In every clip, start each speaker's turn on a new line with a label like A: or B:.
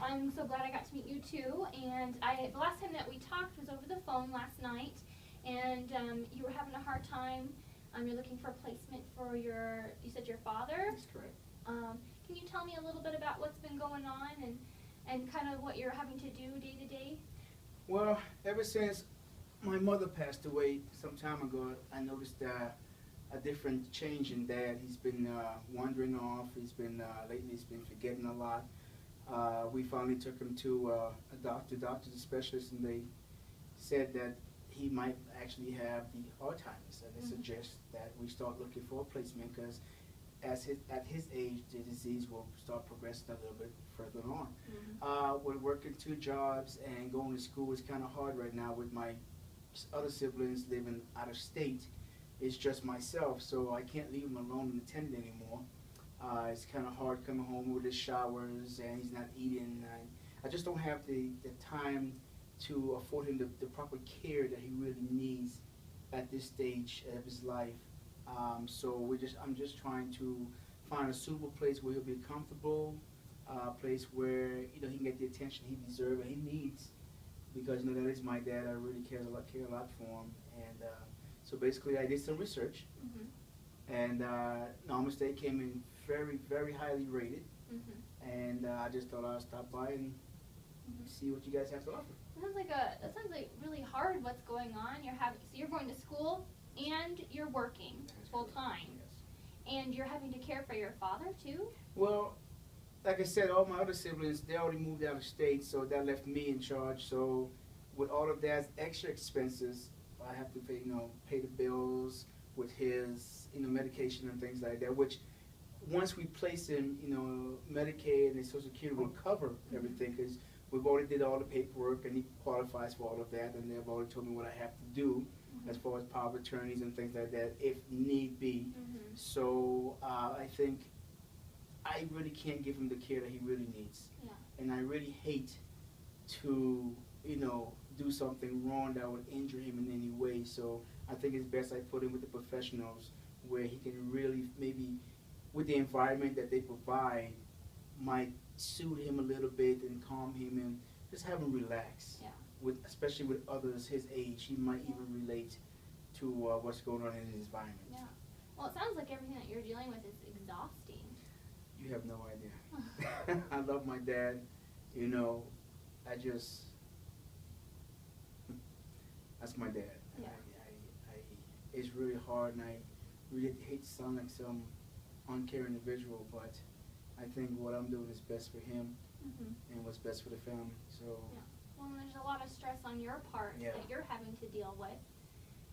A: I'm so glad I got to meet you too. And the last time that we talked was over the phone last night, and you were having a hard time. You're looking for placement for you said your father?
B: That's correct.
A: Can you tell me a little bit about what's been going on and kind of what you're having to do day to day?
B: Well, ever since my mother passed away some time ago, I noticed a different change in Dad. He's been wandering off. He's been lately. He's been forgetting a lot. We finally took him to a doctor, specialist, and they said that he might actually have the Alzheimer's, and they suggest that we start looking for a placement because at his age, the disease will start progressing a little bit further on. We're working 2 jobs and going to school is kind of hard right now with my other siblings living out of state. It's just myself, so I can't leave him alone and attended anymore. It's kind of hard coming home with his showers and he's not eating. I just don't have the time to afford him the proper care that he really needs at this stage of his life. So I'm just trying to find a suitable place where he'll be comfortable, a place where he can get the attention he deserves and he needs, because that is my dad. I really care a lot for him, and so basically I did some research, and Namaste came in very, very highly rated, and I just thought I'd stop by and see what you guys have to offer.
A: That sounds like really hard. What's going on? You're going to school and you're working full time, and you're having to care for your father too.
B: Well, like I said, all my other siblings, they already moved out of state, so that left me in charge. So with all of Dad's extra expenses, I have to pay the bills with his medication and things like that, which once we place him, Medicaid and Social Security will cover everything, because we've already did all the paperwork and he qualifies for all of that, and they've already told me what I have to do as far as power of attorneys and things like that if need be. So I think I really can't give him the care that he really needs. And I really hate to do something wrong that would injure him in any way. So I think it's best I put him with the professionals where he can really, maybe with the environment that they provide, might soothe him a little bit and calm him and just have him relax. Especially with others his age, he might even relate to what's going on in his environment.
A: Well, it sounds like everything that you're dealing with is exhausting.
B: You have no idea. I love my dad. That's my dad. It's really hard, and I really hate to sound like some uncaring individual, but I think what I'm doing is best for him and what's best for the family. So.
A: Well, there's a lot of stress on your part that you're having to deal with,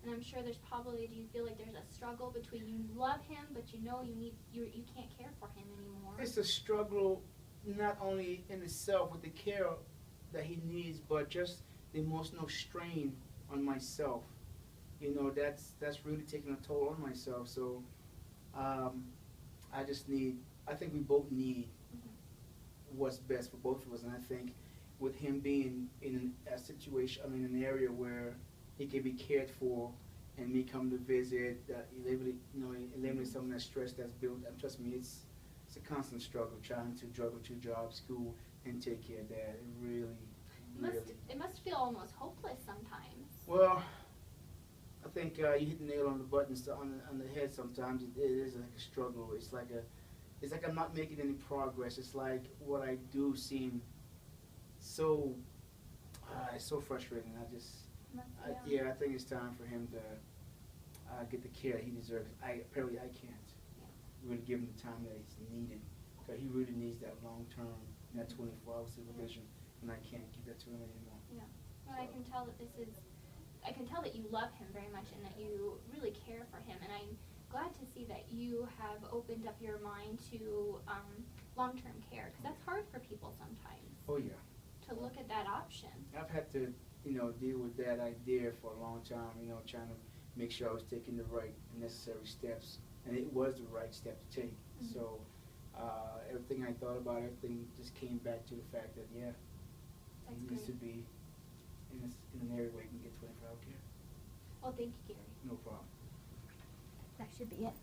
A: and I'm sure there's probably. Do you feel like there's a struggle between you love him, but you can't care for him anymore?
B: It's a struggle, not only in itself with the care that he needs, but just the emotional strain on myself. That's really taking a toll on myself. So I think we both need what's best for both of us, and I think with him being in a situation, an area where he can be cared for, and me come to visit, eliminate some of that stress that's built. And trust me, it's a constant struggle trying to juggle 2 jobs, school, and take care of Dad.
A: It must feel almost hopeless sometimes.
B: Well, I think you hit the nail on the button, on the head. Sometimes it is like a struggle. It's like I'm not making any progress. It's like what I do seems so frustrating. I think it's time for him to get the care he deserves. Apparently I can't really give him the time that he's needed, because he really needs that long-term, that 24-hour supervision, and I can't give that to him anymore.
A: Well, I can tell that you love him very much and that you really care for him, and I'm glad to see that you have opened up your mind to long-term care, because that's hard for people sometimes.
B: Oh yeah.
A: To look at that option.
B: I've had to, deal with that idea for a long time, trying to make sure I was taking the right necessary steps, and it was the right step to take. So everything I thought about, everything just came back to the fact that, he needs to be in an area where he can get 24-hour care.
A: Well, thank you, Gary.
B: No problem.
A: That should be it.